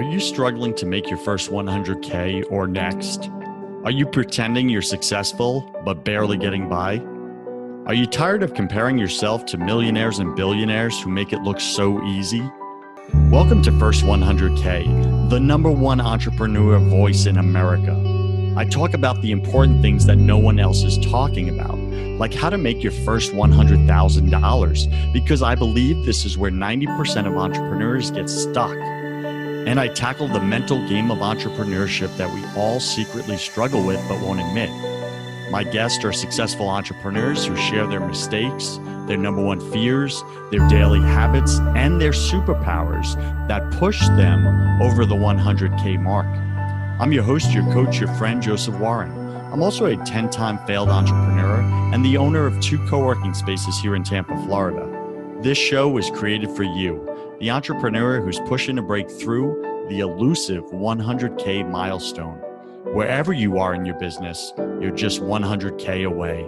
Are you struggling to make your first 100K or next? Are you pretending you're successful but barely getting by? Are you tired of comparing yourself to millionaires and billionaires who make it look so easy? Welcome to First 100K, the #1 entrepreneur voice in America. I talk about the important things that no one else is talking about, like how to make your first $100,000, because I believe this is where 90% of entrepreneurs get stuck. And I tackle the mental game of entrepreneurship that we all secretly struggle with but won't admit. My guests are successful entrepreneurs who share their mistakes, their #1 fears, their daily habits, and their superpowers that push them over the 100K mark. I'm your host, your coach, your friend, Joseph Warren. I'm also a 10-time failed entrepreneur and the owner of 2 co-working spaces here in Tampa, Florida. This show was created for you, the entrepreneur who's pushing to break through the elusive 100K milestone. Wherever you are in your business, you're just 100K away.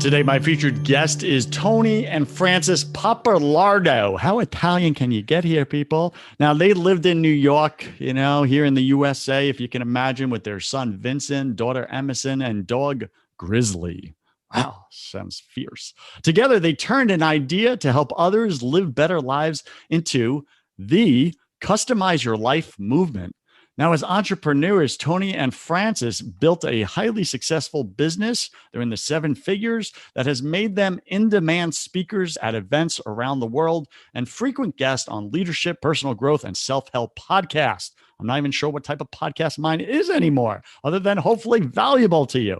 Today, my featured guest is Tony and Frances Pappalardo. How Italian can you get here, people? Now, they lived in New York, here in the USA, if you can imagine, with their son, Vincent, daughter, Emerson, and dog, Grizzly. Wow, sounds fierce. Together, they turned an idea to help others live better lives into the Customize Your Life movement. Now, as entrepreneurs, Tony and Frances built a highly successful business. They're in the 7 figures that has made them in-demand speakers at events around the world and frequent guests on leadership, personal growth, and self-help podcasts. I'm not even sure what type of podcast mine is anymore, other than hopefully valuable to you.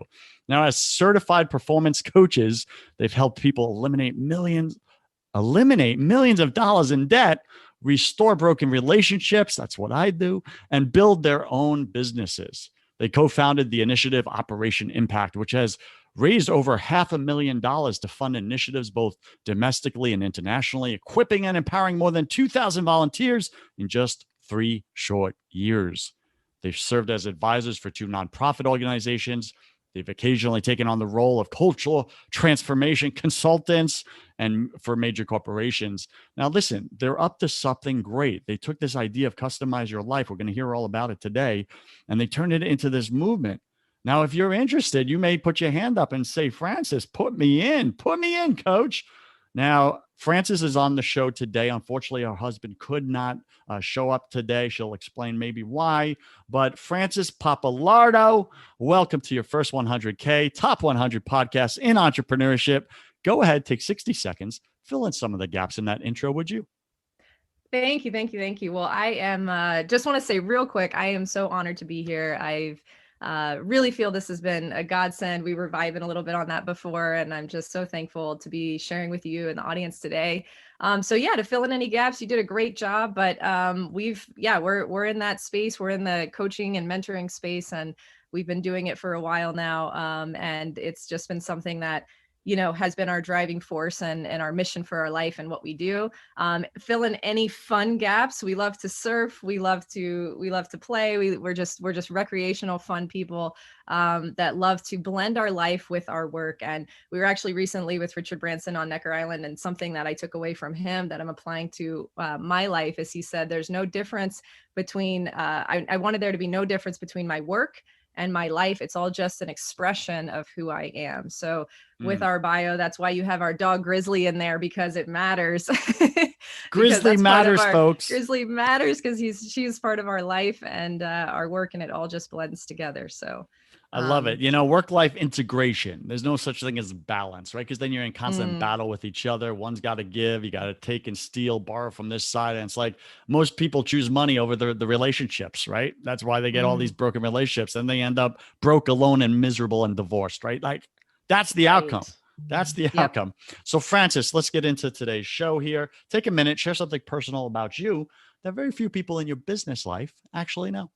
Now, as certified performance coaches, they've helped people eliminate millions of dollars in debt, restore broken relationships, that's what I do, and build their own businesses. They co-founded the initiative Operation Impact, which has raised over $500,000 to fund initiatives both domestically and internationally, equipping and empowering more than 2,000 volunteers in just 3 short years. They've served as advisors for 2 nonprofit organizations. They've occasionally taken on the role of cultural transformation consultants and for major corporations. Now, listen, they're up to something great. They took this idea of Customize Your Life. We're going to hear all about it today. And they turned it into this movement. Now, if you're interested, you may put your hand up and say, Frances, put me in, coach. Now, Frances is on the show today. Unfortunately, her husband could not show up today. She'll explain maybe why. But Frances Pappalardo, welcome to your first 100K, top 100 podcasts in entrepreneurship. Go ahead, take 60 seconds, fill in some of the gaps in that intro, would you? Thank you. Well, I am just want to say real quick, I am so honored to be here. I've really feel this has been a godsend. We were vibing a little bit on that before, and I'm just so thankful to be sharing with you and the audience today. To fill in any gaps, you did a great job, but we're in that space. We're in the coaching and mentoring space, and we've been doing it for a while now. And it's just been something that has been our driving force and our mission for our life and what we do. Fill in any fun gaps. We love to surf. We love to play. We're just recreational, fun people that love to blend our life with our work. And we were actually recently with Richard Branson on Necker Island, and something that I took away from him that I'm applying to my life is he said, there's no difference between, I wanted there to be no difference between my work and my life. It's all just an expression of who I am. So with our bio, that's why you have our dog Grizzly in there, because it matters. Grizzly matters, folks. Grizzly matters because she's part of our life and our work, and it all just blends together. So I love it. Work-life integration. There's no such thing as balance, right? Because then you're in constant battle with each other. One's got to give. You got to take and steal, borrow from this side. And it's like most people choose money over the relationships, right? That's why they get all these broken relationships, and they end up broke, alone, and miserable and divorced, right? Like that's the outcome. That's the outcome. So Frances, let's get into today's show here. Take a minute, share something personal about you that very few people in your business life actually know.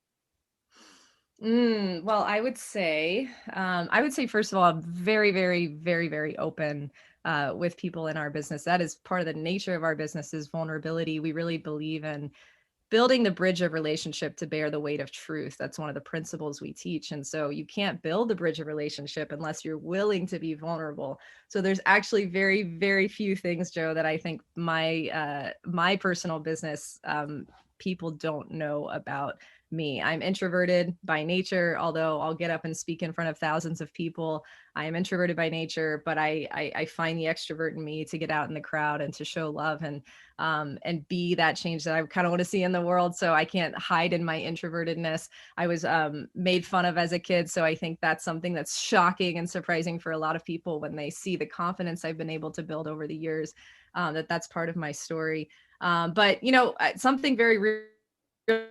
Well, I would say first of all, I'm very, very, very, very open with people in our business. That is part of the nature of our business is vulnerability. We really believe in building the bridge of relationship to bear the weight of truth. That's one of the principles we teach. And so you can't build the bridge of relationship unless you're willing to be vulnerable. So there's actually very, very few things, Joe, that I think my personal business people don't know about me. I'm introverted by nature, although I'll get up and speak in front of thousands of people. I am introverted by nature, but I find the extrovert in me to get out in the crowd and to show love and be that change that I kind of want to see in the world. So I can't hide in my introvertedness. I was made fun of as a kid. So I think that's something that's shocking and surprising for a lot of people when they see the confidence I've been able to build over the years, that's part of my story. But, something very real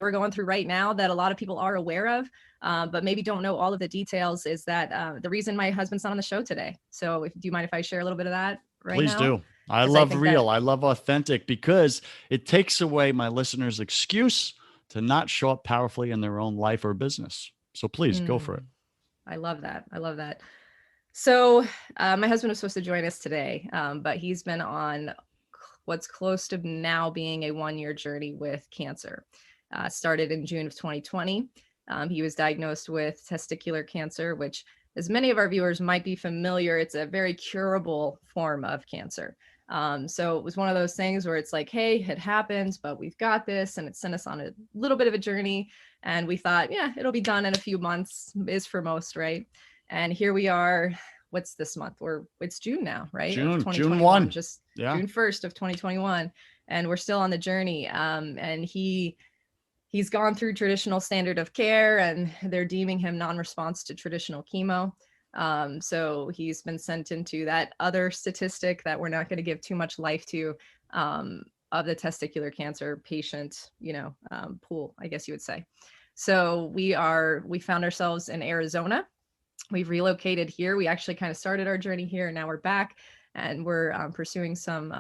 we're going through right now that a lot of people are aware of, but maybe don't know all of the details is that the reason my husband's not on the show today. So do you mind if I share a little bit of that right Please now? do. I love real. I love authentic because it takes away my listeners' excuse to not show up powerfully in their own life or business. So please go for it. I love that. I love that. So my husband was supposed to join us today, but he's been on what's close to now being a 1-year journey with cancer. Started in June of 2020. He was diagnosed with testicular cancer, which, as many of our viewers might be familiar, it's a very curable form of cancer. So it was one of those things where it's like, hey, it happens, but we've got this. And it sent us on a little bit of a journey. And we thought, yeah, it'll be done in a few months, is for most, right? And here we are. What's this month? It's June now, right? June 1. Just June 1st of 2021. And we're still on the journey. And he's gone through traditional standard of care and they're deeming him non-response to traditional chemo. So he's been sent into that other statistic that we're not going to give too much life to, of the testicular cancer patient, pool, I guess you would say. So we found ourselves in Arizona. We've relocated here. We actually kind of started our journey here and now we're back and we're pursuing some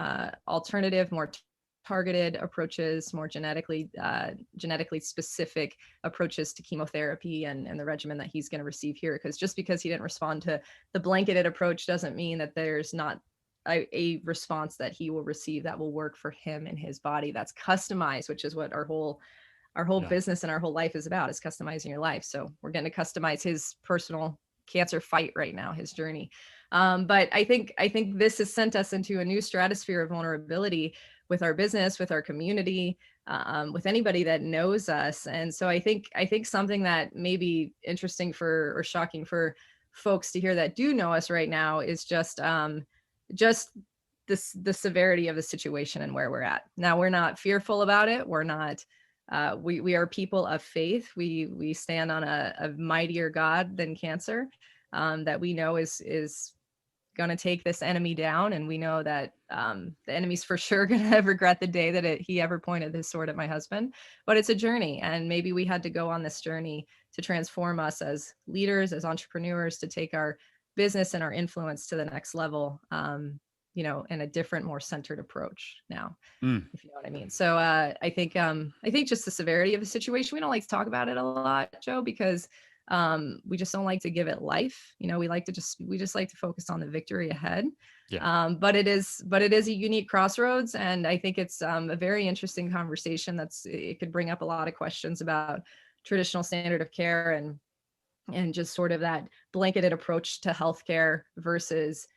alternative, more targeted approaches, more genetically specific approaches to chemotherapy and the regimen that he's going to receive here. Because just because he didn't respond to the blanketed approach doesn't mean that there's not a response that he will receive that will work for him and his body. That's customized, which is what our whole business and our whole life is about, is customizing your life. So we're going to customize his personal cancer fight right now, his journey. But I think this has sent us into a new stratosphere of vulnerability with our business, with our community, with anybody that knows us. And so I think something that may be interesting or shocking for folks to hear that do know us right now is just the severity of the situation and where we're at. Now, we're not fearful about it. We're not, we are people of faith. We stand on a mightier God than cancer, that we know is going to take this enemy down. And we know that the enemy's for sure going to regret the day that he ever pointed his sword at my husband. But it's a journey. And maybe we had to go on this journey to transform us as leaders, as entrepreneurs, to take our business and our influence to the next level, in a different, more centered approach now, if you know what I mean. So I think just the severity of the situation, we don't like to talk about it a lot, Joe, because we just don't like to give it life. We just like to focus on the victory ahead. Yeah. But it is a unique crossroads. And I think it's a very interesting conversation. It could bring up a lot of questions about traditional standard of care and just sort of that blanketed approach to healthcare versus,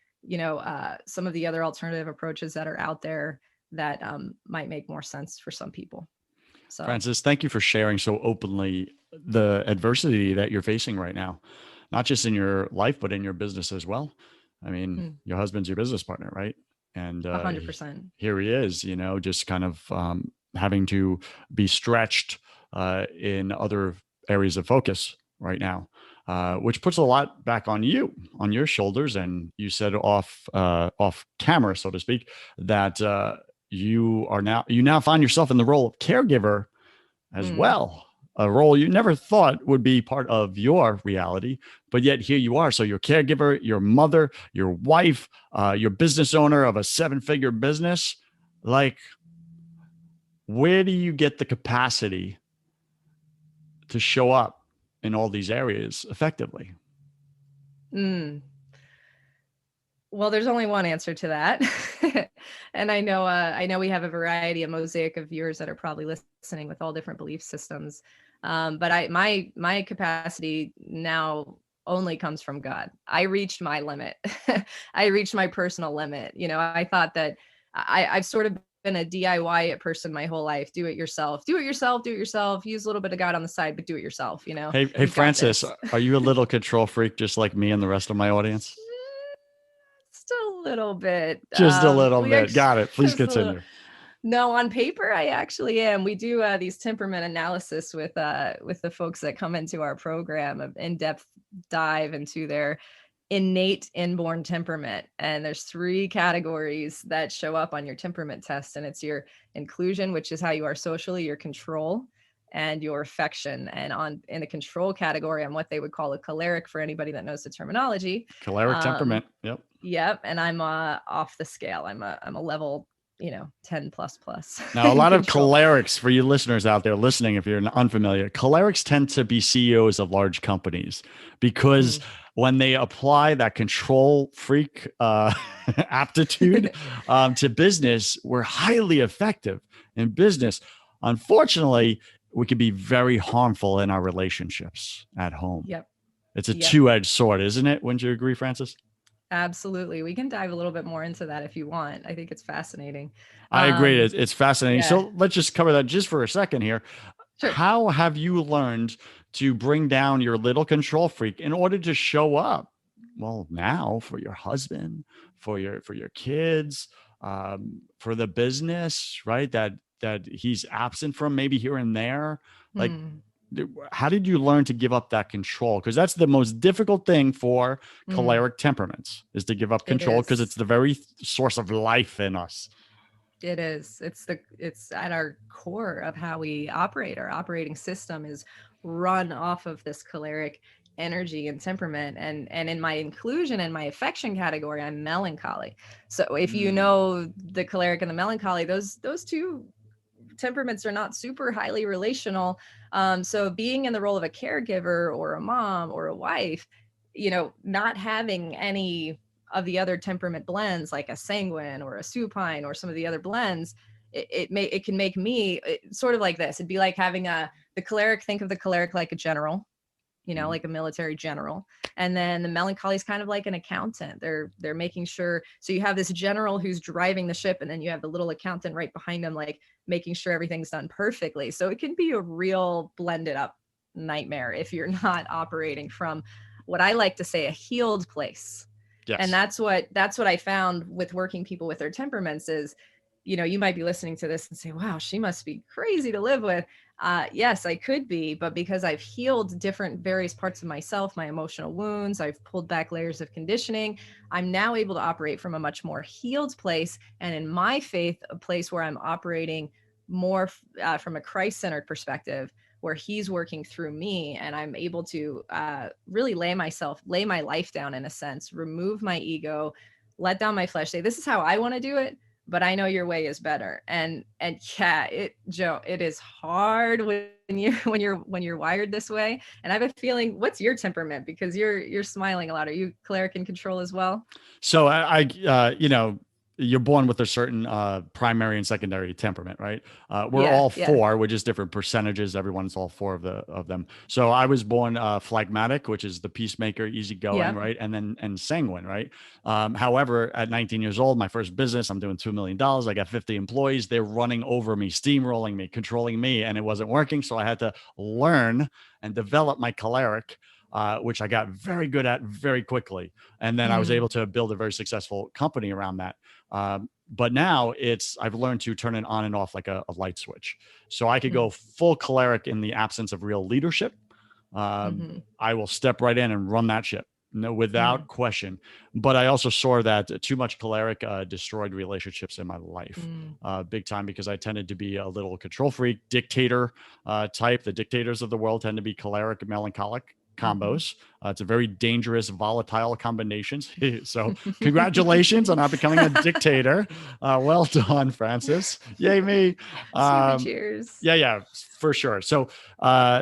some of the other alternative approaches that are out there that might make more sense for some people. So, Frances, thank you for sharing so openly the adversity that you're facing right now, not just in your life, but in your business as well. I mean, your husband's your business partner, right? And 100%. Here he is, just kind of having to be stretched in other areas of focus right now, which puts a lot back on your shoulders. And you said off camera, so to speak, that you now find yourself in the role of caregiver as well, a role you never thought would be part of your reality, but yet here you are. So you're caregiver, your mother, your wife, your business owner of a 7-figure business. Like, where do you get the capacity to show up in all these areas effectively? Well, there's only one answer to that. And I know we have a variety, a mosaic of viewers that are probably listening with all different belief systems. But my capacity now only comes from God. I reached my limit. I reached my personal limit. I thought that I've sort of been a DIY person my whole life. Do it yourself, do it yourself, do it yourself. Use a little bit of God on the side, but do it yourself. Hey, You've got Francis, this. are you a little control freak just like me and the rest of my audience? Just a little bit. Just a little We bit. actually Got it. Please just a little. continue. No, on paper, I actually am. We do these temperament analysis with the folks that come into our program, of in-depth dive into their innate inborn temperament. And there's 3 categories that show up on your temperament test, and it's your inclusion, which is how you are socially, your control, and your affection. And in the control category, I'm what they would call a choleric for anybody that knows the terminology. Choleric temperament. Yep. Yep, and I'm off the scale. I'm a level 10 plus Now, a in lot of control. cholerics, for you listeners out there listening, if you're unfamiliar, cholerics tend to be CEOs of large companies because when they apply that control freak aptitude to business, we're highly effective in business. Unfortunately, we can be very harmful in our relationships at home. Yep. It's a two-edged sword, isn't it? Wouldn't you agree, Francis? Absolutely. We can dive a little bit more into that if you want. I think it's fascinating. I agree. It's fascinating. Yeah. So let's just cover that just for a second here. Sure. How have you learned to bring down your little control freak in order to show up, well, now for your husband, for your kids, for the business, right? That he's absent from, maybe here and there. Like, how did you learn to give up that control? Because that's the most difficult thing for choleric temperaments, is to give up control, because it's the very source of life in us. It is. It's at our core of how we operate. Our operating system is run off of this choleric energy and temperament. And in my inclusion and my affection category, I'm melancholy. So if you know the choleric and the melancholy, those 2 temperaments are not super highly relational. So being in the role of a caregiver or a mom or a wife, not having any of the other temperament blends, like a sanguine or a supine or some of the other blends, it can make me sort of like this. It'd be like having the choleric. Think of the choleric like a general, like a military general. And then the melancholy is kind of like an accountant. They're making sure. So you have this general who's driving the ship, and then you have the little accountant right behind him, like making sure everything's done perfectly. So it can be a real blended up nightmare if you're not operating from what I like to say a healed place. Yes. And that's what I found with working people with their temperaments is, you might be listening to this and say, wow, she must be crazy to live with. Yes, I could be, but because I've healed different various parts of myself, my emotional wounds, I've pulled back layers of conditioning, I'm now able to operate from a much more healed place. And in my faith, a place where I'm operating more from a Christ-centered perspective, where he's working through me, and I'm able to really lay my life down, in a sense, remove my ego, let down my flesh, say, this is how I want to do it, but I know your way is better. And yeah, Joe, it is hard when you're wired this way. And I have a feeling, what's your temperament? Because you're smiling a lot. Are you choleric in control as well? So I you're born with a certain primary and secondary temperament, right? We're all 4, with just different percentages. Everyone's all 4 of them. So I was born phlegmatic, which is the peacemaker, easygoing, right? And sanguine, right? However, at 19 years old, my first business, I'm doing $2 million. I got 50 employees. They're running over me, steamrolling me, controlling me, and it wasn't working. So I had to learn and develop my choleric, which I got very good at very quickly. And then I was able to build a very successful company around that. But now I've learned to turn it on and off like a light switch. So I could go full choleric in the absence of real leadership. I will step right in and run that ship, without question. But I also saw that too much choleric destroyed relationships in my life, big time, because I tended to be a little control freak, dictator type. The dictators of the world tend to be choleric, melancholic combos. It's a very dangerous, volatile combinations. So congratulations on not becoming a dictator. Well done, Francis. Yay me. Super cheers. Yeah. for sure. So,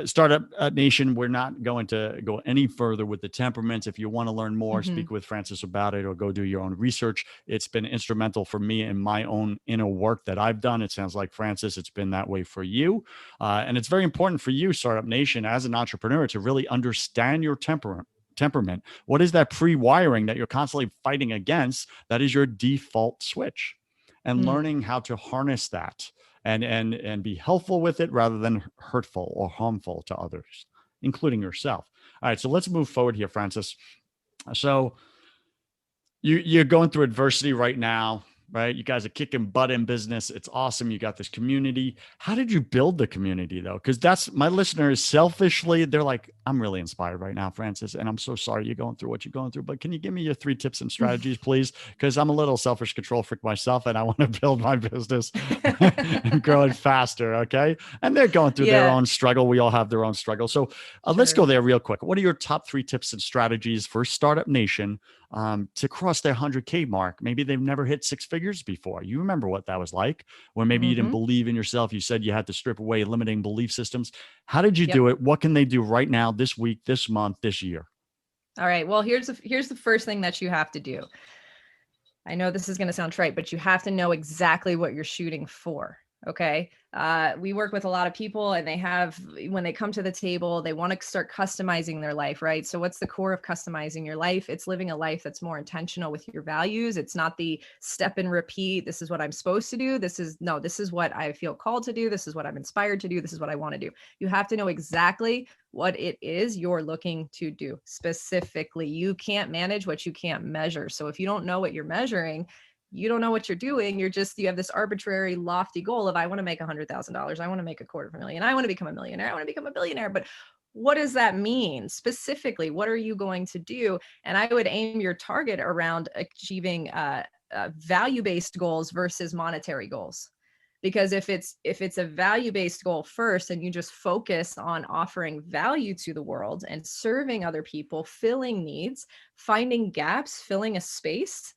Startup Nation, we're not going to go any further with the temperaments. If you want to learn more, Mhm. speak with Frances about it or go do your own research. It's been instrumental for me in my own inner work that I've done. It sounds like, Frances, it's been that way for you. And it's very important for you, Startup Nation, as an entrepreneur, to really understand your temperament. What is that pre-wiring that you're constantly fighting against? That is your default switch, and Mm. learning how to harness that and be helpful with it rather than hurtful or harmful to others, including yourself. All right, so let's move forward here, Frances. So you're going through adversity right now, right? You guys are kicking butt in business. It's awesome. You got this community. How did you build the community though? Because that's my listeners selfishly, they're like, I'm really inspired right now, Frances. And I'm so sorry you're going through what you're going through. But can you give me your 3 tips and strategies, please? Because I'm a little selfish control freak myself and I want to build my business and grow it faster. Okay. And they're going through their Yeah, own struggle. We all have their own struggle. So let's sure. go there real quick. What are your top 3 tips and strategies for Startup Nation to cross their 100K mark? Maybe they've never hit 6 figures before. You remember what that was like, where maybe you didn't Mhm. believe in yourself. You said you had to strip away limiting belief systems. How did you Yep. do it? What can they do right now, this week, this month, this year? All right. Well, here's the first thing that you have to do. I know this is going to sound trite, but you have to know exactly what you're shooting for. Okay. We work with a lot of people and when they come to the table, they want to start customizing their life, right? So, what's the core of customizing your life? It's living a life that's more intentional with your values. It's not the step and repeat. This is what I'm supposed to do. This is what I feel called to do. This is what I'm inspired to do. This is what I want to do. You have to know exactly what it is you're looking to do specifically. You can't manage what you can't measure. So, if you don't know what you're measuring, you don't know what you're doing. You have this arbitrary, lofty goal of, I want to make $100,000. I want to make $250,000. I want to become a millionaire. I want to become a billionaire. But what does that mean specifically? What are you going to do? And I would aim your target around achieving value-based goals versus monetary goals. Because if it's a value-based goal first, and you just focus on offering value to the world and serving other people, filling needs, finding gaps, filling a space,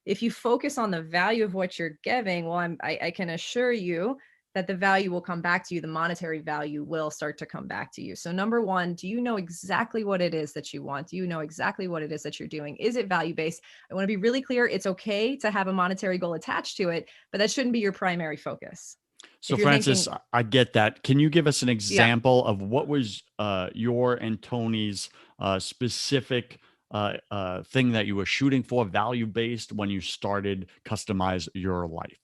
if you focus on the value of what you're giving, well, I can assure you that the value will come back to you. The monetary value will start to come back to you. So number one, do you know exactly what it is that you want? Do you know exactly what it is that you're doing? Is it value-based? I want to be really clear. It's okay to have a monetary goal attached to it, but that shouldn't be your primary focus. So, If you're Frances, thinking, I get that. Can you give us an yeah, example of what was your and Tony's specific thing that you were shooting for, value based, when you started Customize Your Life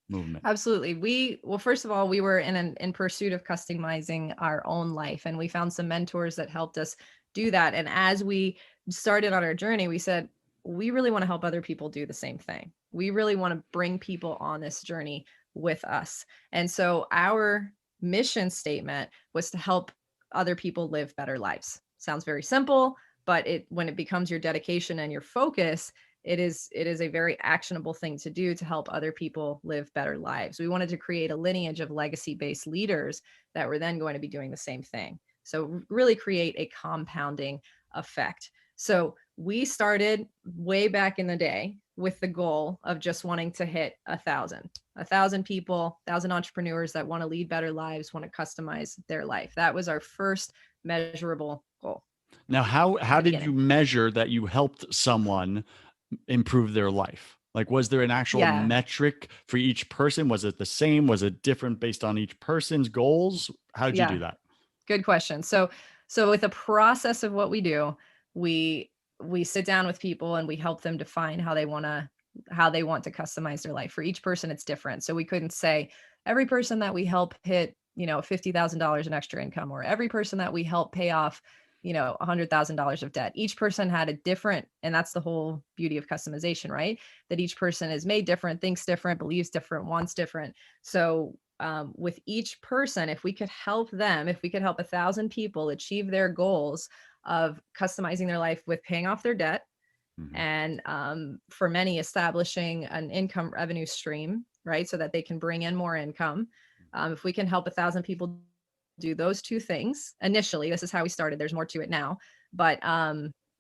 movement? absolutely. Well, first of all, we were in pursuit of customizing our own life, and we found some mentors that helped us do that. And as we started on our journey, we said, we really want to help other people do the same thing. We really want to bring people on this journey with us. And so our mission statement was to help other people live better lives. Sounds very simple, but when it becomes your dedication and your focus, it is a very actionable thing to do to help other people live better lives. We wanted to create a lineage of legacy-based leaders that were then going to be doing the same thing. So really create a compounding effect. So we started way back in the day with the goal of just wanting to hit 1,000 people, 1,000 entrepreneurs that want to lead better lives, want to customize their life. That was our first measurable goal Now, at how the did you beginning. measure that you helped someone improve their life? Like, was there an actual Yeah. metric for each person? Was it the same? Was it different based on each person's goals? How did you do Yeah. that? Good question. So with the process of what we do, we we sit down with people and we help them define how they want to customize their life. For each person, it's different. So we couldn't say every person that we help hit, $50,000 in extra income, or every person that we help pay off, $100,000 of debt. Each person had a different, and that's the whole beauty of customization, right? That each person is made different, thinks different, believes different, wants different. So with each person, if we could help 1,000 people achieve their goals of customizing their life with paying off their debt, Mhm. and for many, establishing an income revenue stream, right? So that they can bring in more income. If we can help 1,000 people do those two things initially, this is how we started. There's more to it now, but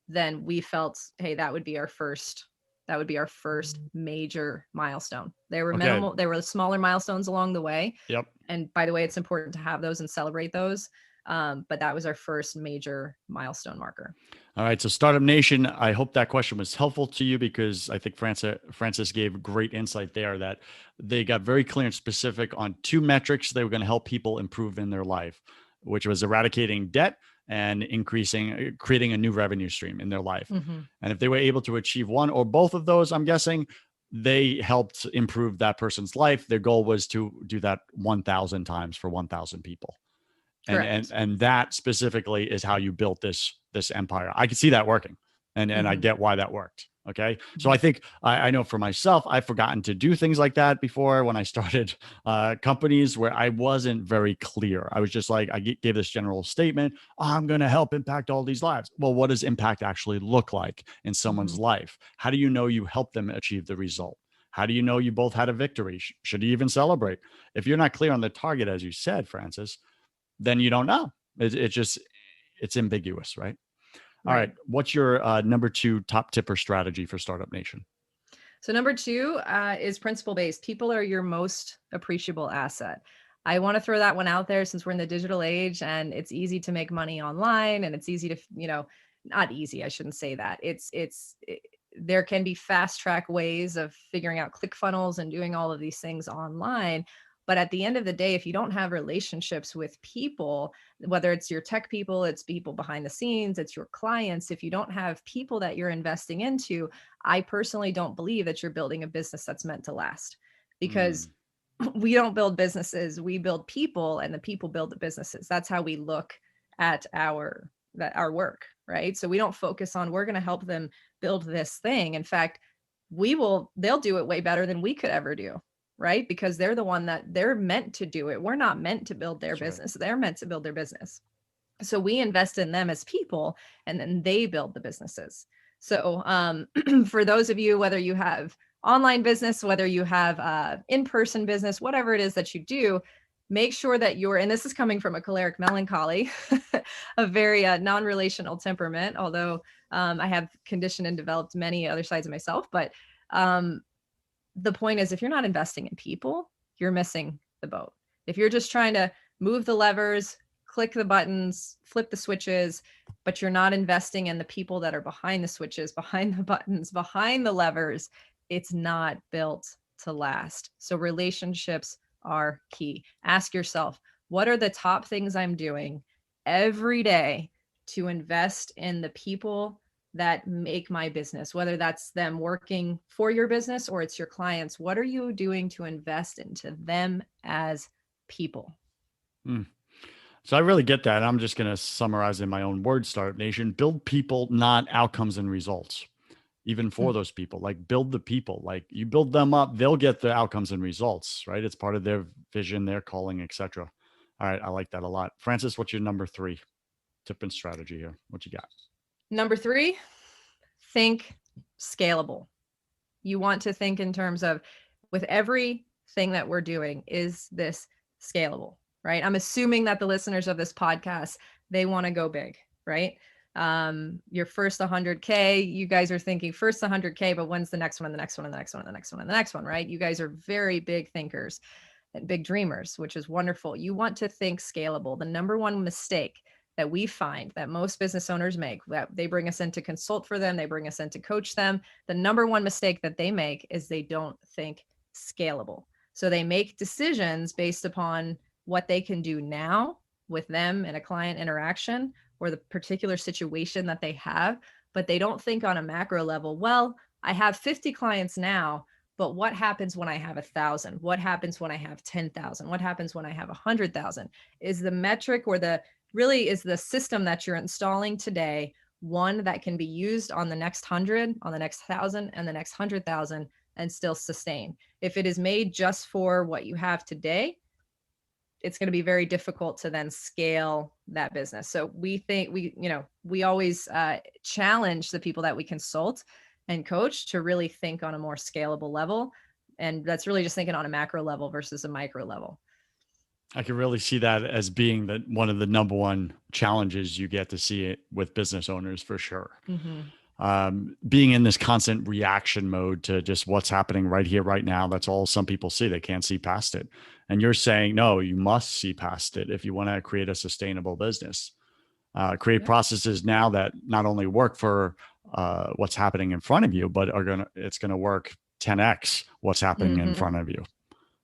then we felt, hey, that would be our first That would be our first major milestone. They were Okay. minimal. There were smaller milestones along the way. Yep. And by the way, it's important to have those and celebrate those. But that was our first major milestone marker. All right. So Startup Nation, I hope that question was helpful to you, because I think Frances gave great insight there, that they got very clear and specific on two metrics they were going to help people improve in their life, which was eradicating debt and creating a new revenue stream in their life. Mm-hmm. And if they were able to achieve one or both of those, I'm guessing they helped improve that person's life. Their goal was to do that 1,000 times for 1,000 people. And that specifically is how you built this empire. I can see that working, and I get why that worked. Okay. So I think I know for myself, I've forgotten to do things like that before when I started companies where I wasn't very clear. I was just like, I gave this general statement, I'm going to help impact all these lives. Well, what does impact actually look like in someone's life? How do you know you help them achieve the result? How do you know you both had a victory? Should you even celebrate? If you're not clear on the target, as you said, Frances, then you don't know. It's ambiguous, right? All right. What's your number 2 top tipper strategy for Startup Nation? So number 2 is principle-based. People are your most appreciable asset. I want to throw that one out there, since we're in the digital age and it's easy to make money online, and it's easy to, not easy, I shouldn't say that. There can be fast track ways of figuring out ClickFunnels and doing all of these things online. But at the end of the day, if you don't have relationships with people, whether it's your tech people, it's people behind the scenes, it's your clients, if you don't have people that you're investing into, I personally don't believe that you're building a business that's meant to last. Because we don't build businesses, we build people, and the people build the businesses. That's how we look at our work, right? So we don't focus on, we're going to help them build this thing. In fact, they'll do it way better than we could ever do. Right? Because they're the one that they're meant to do it. We're not meant to build their business. Right. They're meant to build their business. So we invest in them as people, and then they build the businesses. So for those of you, whether you have online business, whether you have in-person business, whatever it is that you do, make sure that and this is coming from a choleric melancholy, a very non-relational temperament, although I have conditioned and developed many other sides of myself, but the point is, if you're not investing in people, you're missing the boat. If you're just trying to move the levers, click the buttons, flip the switches, but you're not investing in the people that are behind the switches, behind the buttons, behind the levers, it's not built to last. So relationships are key. Ask yourself, what are the top things I'm doing every day to invest in the people that make my business, whether that's them working for your business or it's your clients? What are you doing to invest into them as people? So I really get that. I'm just going to summarize in my own words, Startup Nation: build people, not outcomes and results. Even for those people, like, build the people, like, you build them up, they'll get the outcomes and results, right? It's part of their vision, their calling, etc. All right. I like that a lot. Frances, what's your number 3 tip and strategy here? What you got? Number 3, think scalable. You want to think in terms of, with everything that we're doing, is this scalable, right? I'm assuming that the listeners of this podcast, they want to go big, right? Your first 100K, you guys are thinking first 100K, but when's the next one, and the next one, and the next one, and the next one, and the next one, right? You guys are very big thinkers and big dreamers, which is wonderful. You want to think scalable. The number one mistake that we find that most business owners make, that they bring us in to consult for them, they bring us in to coach them, the number one mistake that they make is they don't think scalable. So they make decisions based upon what they can do now with them in a client interaction or the particular situation that they have, but they don't think on a macro level. Well, I have 50 clients now, but what happens when I have 1,000? What happens when I have 10,000? What happens when I have 100,000? Is the metric, or is the system that you're installing today one that can be used on the next 100, on the next 1,000, and the next 100,000, and still sustain? If it is made just for what you have today, it's going to be very difficult to then scale that business. So we think we always challenge the people that we consult and coach to really think on a more scalable level. And that's really just thinking on a macro level versus a micro level. I can really see that as being one of the number one challenges you get to see it with business owners, for sure. being in this constant reaction mode to just what's happening right here, right now. That's all some people see. They can't see past it. And you're saying, no, you must see past it if you want to create a sustainable business. Create processes now that not only work for what's happening in front of you, but it's going to work 10x what's happening in front of you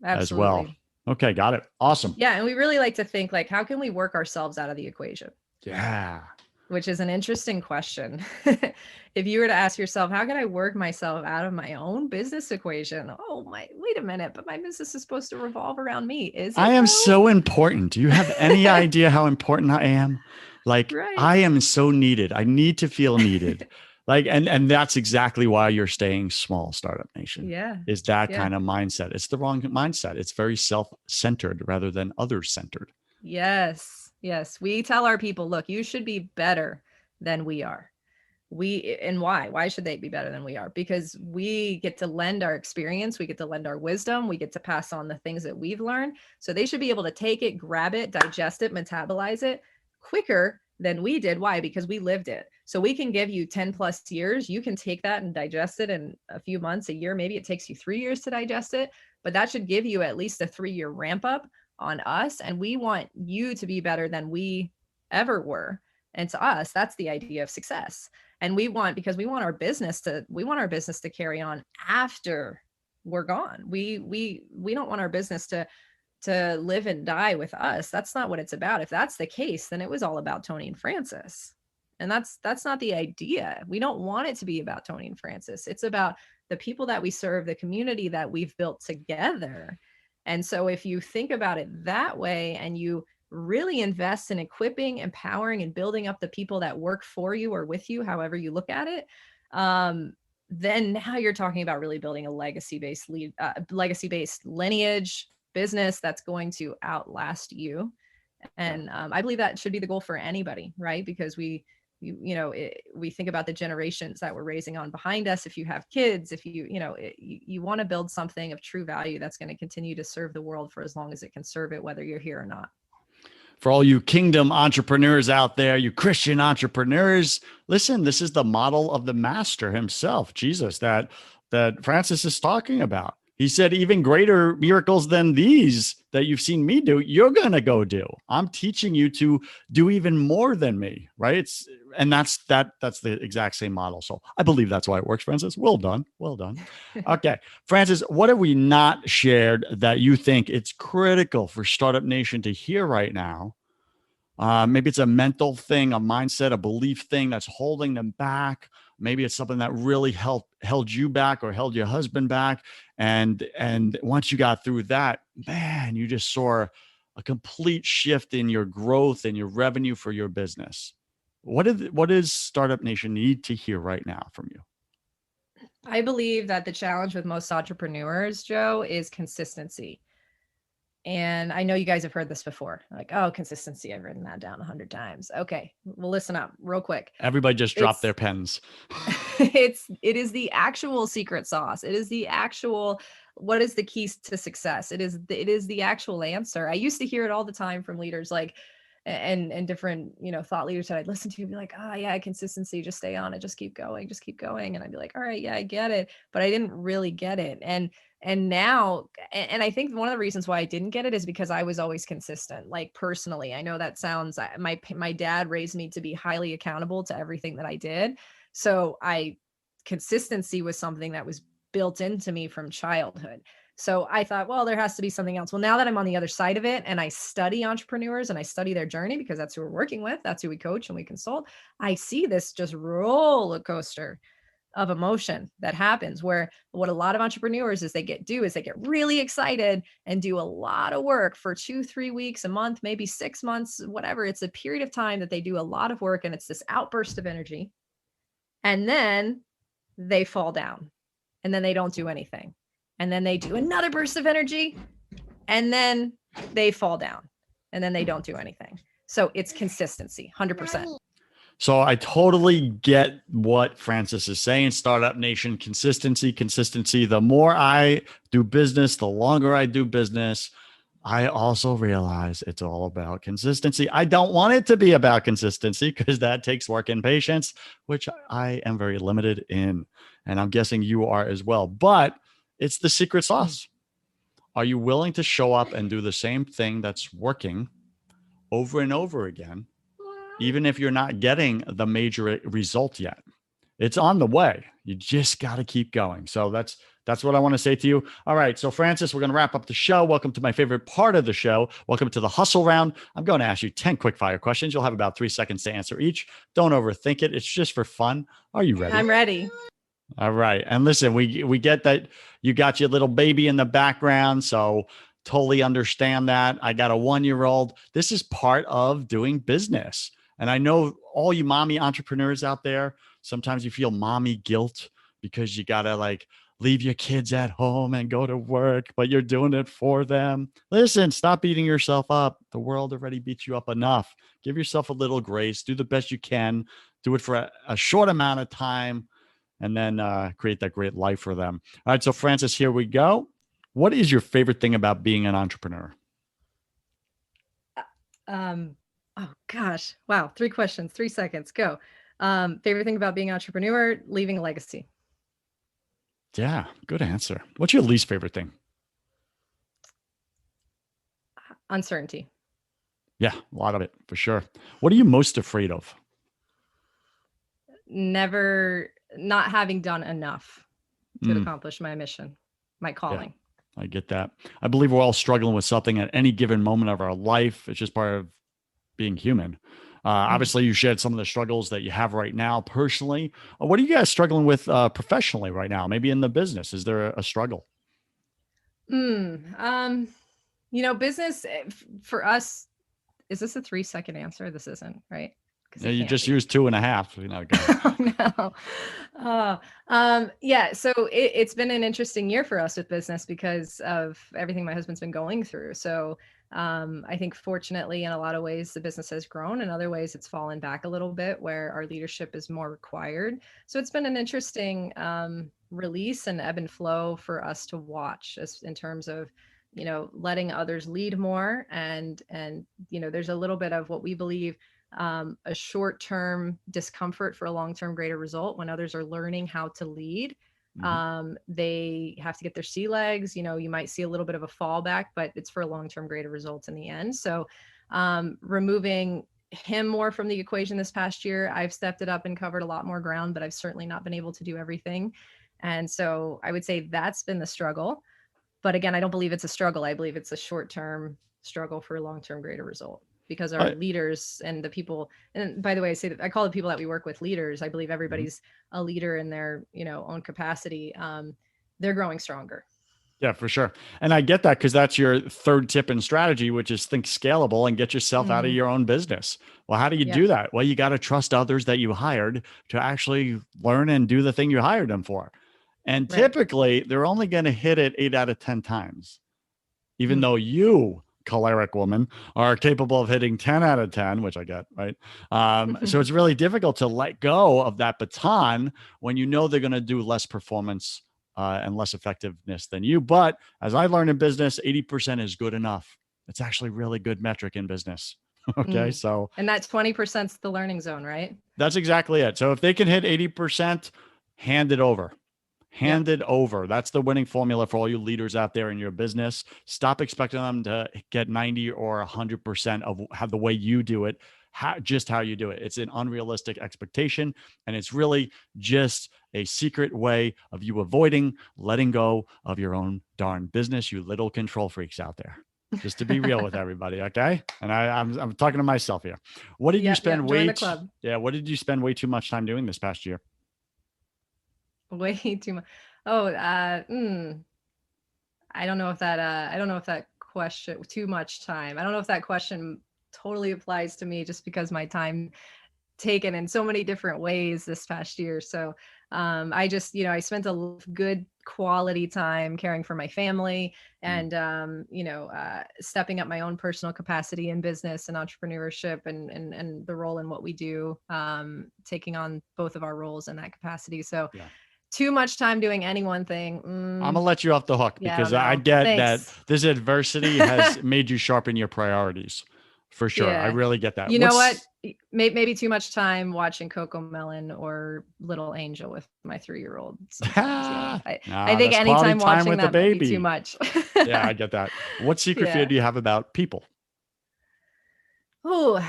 as well. Okay, got it. Awesome. Yeah, and we really like to think like, how can we work ourselves out of the equation? Yeah. Which is an interesting question. If you were to ask yourself, how can I work myself out of my own business equation? Oh my, wait a minute, but my business is supposed to revolve around me. Is it? I am so important. Do you have any idea how important I am? Like, I am so needed. I need to feel needed. Like, and that's exactly why you're staying small, Startup Nation. Yeah. Is that kind of mindset. It's the wrong mindset. It's very self-centered rather than others-centered. Yes. Yes. We tell our people, look, you should be better than we are. And why? Why should they be better than we are? Because we get to lend our experience. We get to lend our wisdom. We get to pass on the things that we've learned. So they should be able to take it, grab it, digest it, metabolize it quicker than we did. Why? Because we lived it. So we can give you 10 plus years. You can take that and digest it in a few months, a year. Maybe it takes you 3 years to digest it, but that should give you at least a 3-year ramp up on us. And we want you to be better than we ever were. And to us, that's the idea of success. And because we want our business to carry on after we're gone. We don't want our business to live and die with us. That's not what it's about. If that's the case, then it was all about Tony and Frances. And that's not the idea. We don't want it to be about Tony and Frances. It's about the people that we serve, the community that we've built together. And so if you think about it that way and you really invest in equipping, empowering, and building up the people that work for you or with you, however you look at it, then now you're talking about really building a legacy-based lineage business that's going to outlast you. And I believe that should be the goal for anybody, right? Because we think about the generations that we're raising on behind us. If you have kids, if you want to build something of true value that's going to continue to serve the world for as long as it can serve it, whether you're here or not. For all you kingdom entrepreneurs out there, you Christian entrepreneurs, listen, this is the model of the master himself, Jesus, that Frances is talking about. He said, even greater miracles than these that you've seen me do, you're going to go do. I'm teaching you to do even more than me, right? That's the exact same model. So I believe that's why it works, Frances. Well done. Well done. Okay. Frances, what have we not shared that you think it's critical for Startup Nation to hear right now? Maybe it's a mental thing, a mindset, a belief thing that's holding them back. Maybe it's something that really held you back or held your husband back. And once you got through that, man, you just saw a complete shift in your growth and your revenue for your business. What does Startup Nation need to hear right now from you? I believe that the challenge with most entrepreneurs, Joe, is consistency. And I know you guys have heard this before. Like, oh, consistency. I've written that down 100 times. Okay. Well, listen up real quick. Everybody just dropped their pens. It is the actual secret sauce. It is the actual, what is the keys to success? It is the actual answer. I used to hear it all the time from leaders like, and different, thought leaders that I'd listen to be like, oh yeah, consistency, just stay on it. Just keep going. And I'd be like, all right, yeah, I get it. But I didn't really get it. And now, and I think one of the reasons why I didn't get it is because I was always consistent, like personally. I know that sounds, my dad raised me to be highly accountable to everything that I did. So consistency was something that was built into me from childhood. So I thought, well, there has to be something else. Well, now that I'm on the other side of it and I study entrepreneurs and I study their journey, because that's who we're working with, that's who we coach and we consult, I see this just roller coaster of emotion that happens, where what a lot of entrepreneurs is they get really excited and do a lot of work for 2-3 weeks, a month, maybe 6 months, whatever. It's a period of time that they do a lot of work and it's this outburst of energy. And then they fall down and then they don't do anything. And then they do another burst of energy and then they fall down and then they don't do anything. So it's consistency, 100%. So I totally get what Frances is saying. Startup Nation, consistency. The more I do business, the longer I do business, I also realize it's all about consistency. I don't want it to be about consistency because that takes work and patience, which I am very limited in. And I'm guessing you are as well. But it's the secret Mm. sauce. Are you willing to show up and do the same thing that's working over and over again, even if you're not getting the major result yet? It's on the way. You just got to keep going. So that's what I want to say to you. All right. So Frances, we're going to wrap up the show. Welcome to my favorite part of the show. Welcome to the hustle round. I'm going to ask you 10 quick fire questions. You'll have about 3 seconds to answer each. Don't overthink it. It's just for fun. Are you ready? I'm ready. All right. And listen, we get that you got your little baby in the background, so totally understand that. I got a 1-year-old. This is part of doing business. And I know all you mommy entrepreneurs out there, sometimes you feel mommy guilt because you got to like leave your kids at home and go to work, but you're doing it for them. Listen, stop beating yourself up. The world already beat you up enough. Give yourself a little grace. Do the best you can. Do it for a short amount of time and then create that great life for them. All right. So, Frances, here we go. What is your favorite thing about being an entrepreneur? Oh gosh. Wow. 3 questions, 3 seconds. Go. Favorite thing about being an entrepreneur, leaving a legacy. Yeah, good answer. What's your least favorite thing? Uncertainty. Yeah, a lot of it for sure. What are you most afraid of? Never not having done enough to Mm, accomplish my mission, my yeah, calling. I get that. I believe we're all struggling with something at any given moment of our life. It's just part of being human. Mhm. Obviously, you shared some of the struggles that you have right now personally. What are you guys struggling with professionally right now? Maybe in the business, is there a struggle? Mm, um, business for us, is this a 3 second answer? This isn't, right? Because Yeah, it you can't just be. used 2.5. Go ahead. Oh no. Oh, yeah. So it's been an interesting year for us with business because of everything my husband's been going through. So I think fortunately, in a lot of ways, the business has grown. In other ways, it's fallen back a little bit where our leadership is more required. So it's been an interesting release and ebb and flow for us to watch as in terms of letting others lead more and there's a little bit of what we believe a short-term discomfort for a long-term greater result. When others are learning how to lead, Mhm. they have to get their sea legs. You might see a little bit of a fallback, but it's for a long-term greater results in the end. So removing him more from the equation this past year, I've stepped it up and covered a lot more ground, but I've certainly not been able to do everything. And so I would say that's been the struggle. But again, I don't believe it's a struggle. I believe it's a short-term struggle for a long-term greater result because our I, leaders and the people, and by the way, I say that I call the people that we work with leaders. I believe mhm. everybody's a leader in their, own capacity. They're growing stronger. Yeah, for sure. And I get that because that's your third tip and strategy, which is think scalable and get yourself out of Hmm. your own business. Well, how do you Yep. do that? Well, you got to trust others that you hired to actually learn and do the thing you hired them for. And Right. typically, they're only going to hit it 8 out of 10 times, even Mm. though you, choleric woman, are capable of hitting 10 out of 10, which I get, right? So it's really difficult to let go of that baton when you know they're going to do less performance and less effectiveness than you. But as I learned in business, 80% is good enough. It's actually really good metric in business. Okay. Mm. So And that 20%'s the learning zone, right? that's exactly it. So if they can hit 80%, hand it over. Yep. Hand it over. That's the winning formula for all you leaders out there in your business. Stop expecting them to get 90 or 100% of how the way you do it, just how you do it. It's an unrealistic expectation. And it's really just a secret way of you avoiding letting go of your own darn business, you little control freaks out there. Just to be real with everybody, okay? And I'm talking to myself here. What did you Yep. spend Yep. Join the club. yeah, what did you spend way too much time doing this past year? Way too much. Oh, I don't know if that question too much time. I don't know if that question totally applies to me just because my time taken in so many different ways this past year. So I just, I spent good quality time caring for my family Mm, and, stepping up my own personal capacity in business and entrepreneurship and the role in what we do, taking on both of our roles in that capacity. So yeah. too much time doing any one thing. I'm gonna let you off the hook Yeah, I because don't I know. get that Thanks. this adversity has made you sharpen your priorities for sure. I Yeah. really get that. You know what? What's Maybe too much time watching Coco Melon or Little Angel with my 3-year-old sometimes. Yeah. I think that's quality anytime time watching with the that might be too baby. much. Yeah, I get that. What secret fear Yeah. do you have about people? Oh,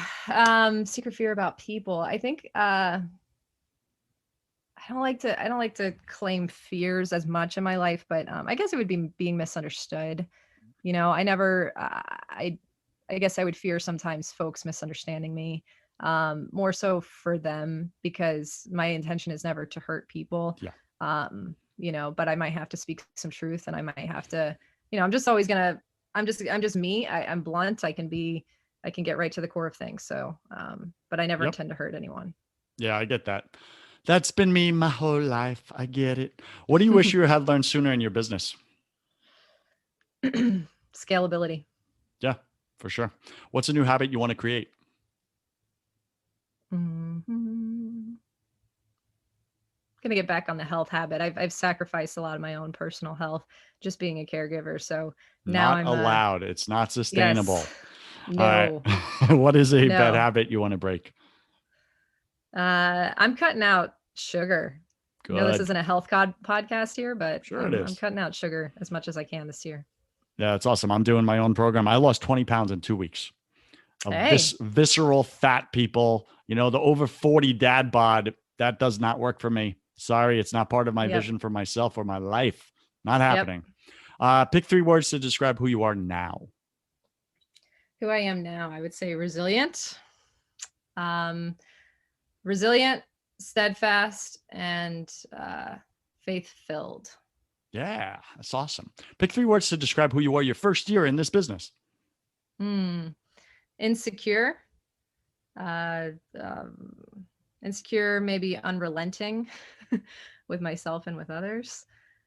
secret fear about people. I think I don't like to claim fears as much in my life, but I guess it would be being misunderstood. You know, I never I guess I would fear sometimes folks misunderstanding me. More so for them because my intention is never to hurt people. Yeah. You know, but I might have to speak some truth and I might have to, you know, I'm just always gonna I'm just me. I'm blunt. I can get right to the core of things. So but I never Yep. intend to hurt anyone. Yeah, I get that. That's been me my whole life. I get it. What do you wish you had learned sooner in your business? Scalability. Yeah, for sure. What's a new habit you want to create? Mhm. Gonna get back on the health habit. I've sacrificed a lot of my own personal health just being a caregiver. So now Not I'm allowed. It's not yes. sustainable. All right. No. What is a bad No. habit you want to break? I'm cutting out sugar. I know this Good. isn't a health podcast here, but Sure it I'm is. cutting out sugar as much as I can this year. Yeah, it's awesome. I'm doing my own program. I lost 20 pounds in 2 weeks of Hey. visceral fat people. You know, the over 40 dad bod, that does not work for me. Sorry, it's not part of my Yep. vision for myself or my life. Not Yep. happening. Pick 3 words to describe who you are now. Who I am now, I would say resilient. Um, resilient, steadfast, and faith-filled. Yeah, that's awesome. Pick 3 words to describe who you are your first year in this business. Insecure, uh, um, insecure, maybe unrelenting with myself and with others,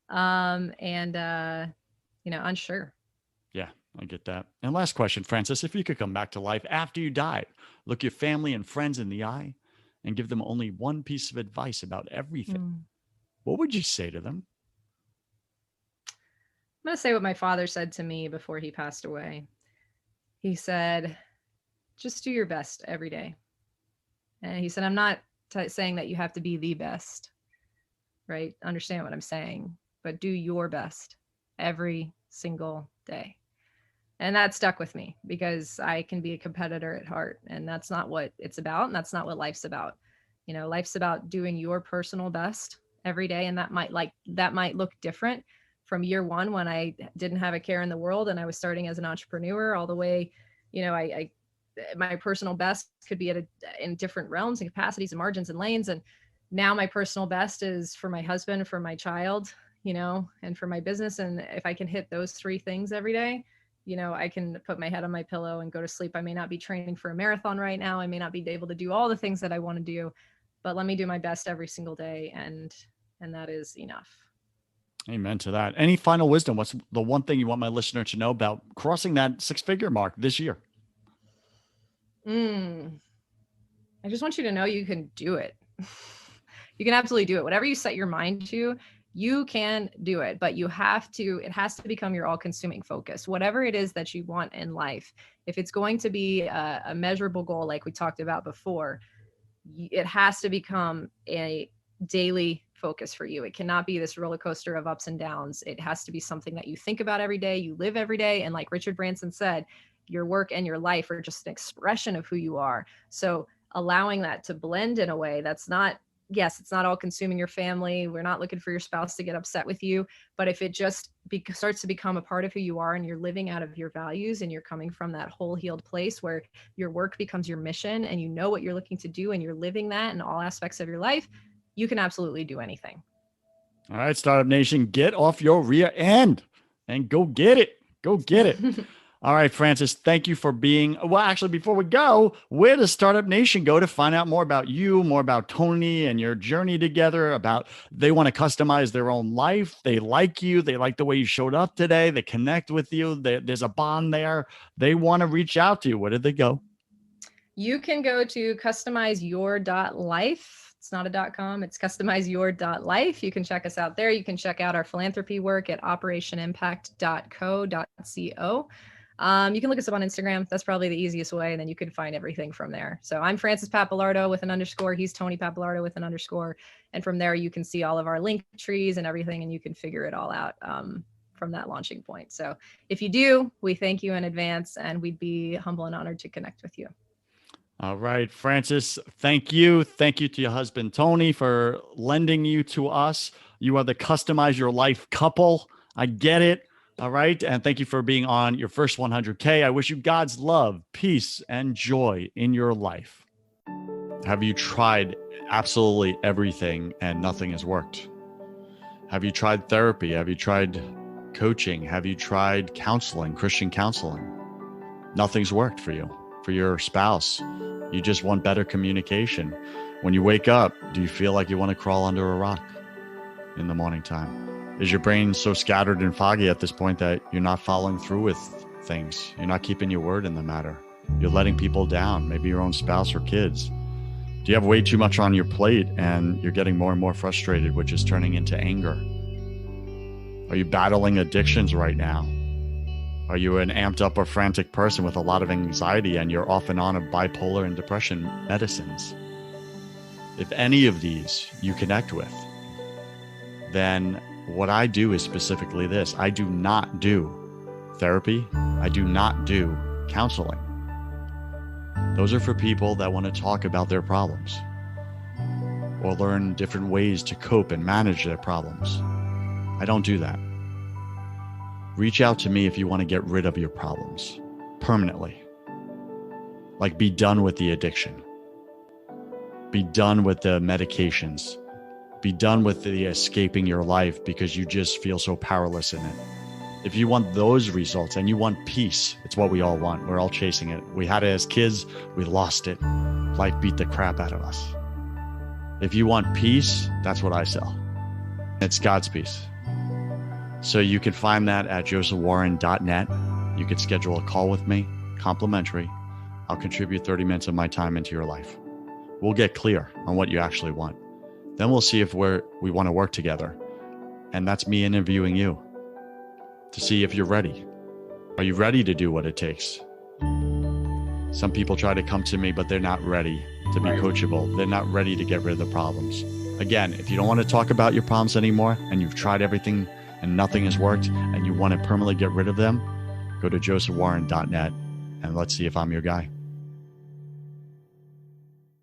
and you know, unsure. Yeah, I get that. And last question, Frances, if you could come back to life after you died, look your family and friends in the eye and give them only one piece of advice about everything, what would you say to them? I'm going to say what my father said to me before he passed away. He said, just do your best every day. And he said, I'm not saying that you have to be the best, right? Understand what I'm saying, but do your best every single day. And that stuck with me because I can be a competitor at heart, and that's not what it's about. And that's not what life's about. You know, life's about doing your personal best every day. And that might look different from year one when I didn't have a care in the world and I was starting as an entrepreneur all the way, you know, I my personal best could be in different realms and capacities and margins and lanes. And now my personal best is for my husband, for my child, you know, and for my business. And if I can hit those 3 things every day, you know, I can put my head on my pillow and go to sleep. I may not be training for a marathon right now. I may not be able to do all the things that I want to do, but let me do my best every single day. And that is enough. Amen to that. Any final wisdom? What's the one thing you want my listener to know about crossing that 6-figure mark this year? I just want you to know you can do it. You can absolutely do it. Whatever you set your mind to, you can do it, but it has to become your all consuming focus. Whatever it is that you want in life, if it's going to be a measurable goal, like we talked about before, it has to become a daily focus for you. It cannot be this roller coaster of ups and downs. It has to be something that you think about every day, you live every day. And like Richard Branson said, your work and your life are just an expression of who you are. So allowing that to blend in a way that's not, yes, it's not all consuming your family. We're not looking for your spouse to get upset with you. But if it just starts to become a part of who you are and you're living out of your values and you're coming from that whole healed place where your work becomes your mission and you know what you're looking to do and you're living that in all aspects of your life, you can absolutely do anything. All right, Startup Nation, get off your rear end and go get it. Go get it. All right, Frances, thank you for being. Well, actually, before we go, where does Startup Nation go to find out more about you, more about Tony and your journey together? About they want to customize their own life. They like you. They like the way you showed up today. They connect with you. There's a bond there. They want to reach out to you. Where did they go? You can go to CustomizeYour.Life. It's not a .com. It's CustomizeYour.Life. You can check us out there. You can check out our philanthropy work at operationimpact.co.co. You can look us up on Instagram. That's probably the easiest way. And then you can find everything from there. So I'm Frances Pappalardo with an underscore. He's Tony Pappalardo with an underscore. And from there, you can see all of our link trees and everything, and you can figure it all out from that launching point. So if you do, we thank you in advance, and we'd be humble and honored to connect with you. All right, Frances, thank you. Thank you to your husband, Tony, for lending you to us. You are the Customize Your Life couple. I get it. All right. And thank you for being on your first 100K. I wish you God's love, peace, and joy in your life. Have you tried absolutely everything and nothing has worked? Have you tried therapy? Have you tried coaching? Have you tried counseling, Christian counseling? Nothing's worked for you, for your spouse. You just want better communication. When you wake up, do you feel like you want to crawl under a rock in the morning time? Is your brain so scattered and foggy at this point that you're not following through with things? You're not keeping your word in the matter. You're letting people down, maybe your own spouse or kids. Do you have way too much on your plate and you're getting more and more frustrated, which is turning into anger? Are you battling addictions right now? Are you an amped up or frantic person with a lot of anxiety and you're off and on of bipolar and depression medicines? If any of these you connect with, then what I do is specifically this. I do not do therapy. I do not do counseling. Those are for people that want to talk about their problems or learn different ways to cope and manage their problems. I don't do that. Reach out to me if you want to get rid of your problems permanently. Like, be done with the addiction. Be done with the medications. Be done with the escaping your life because you just feel so powerless in it. If you want those results and you want peace, it's what we all want. We're all chasing it. We had it as kids. We lost it. Life beat the crap out of us. If you want peace, that's what I sell. It's God's peace. So you can find that at josephwarren.net. You can schedule a call with me, complimentary. I'll contribute 30 minutes of my time into your life. We'll get clear on what you actually want. Then we'll see if we want to work together. And that's me interviewing you to see if you're ready. Are you ready to do what it takes? Some people try to come to me, but they're not ready to be coachable. They're not ready to get rid of the problems. Again, if you don't want to talk about your problems anymore and you've tried everything and nothing has worked and you want to permanently get rid of them, go to josephwarren.net and let's see if I'm your guy.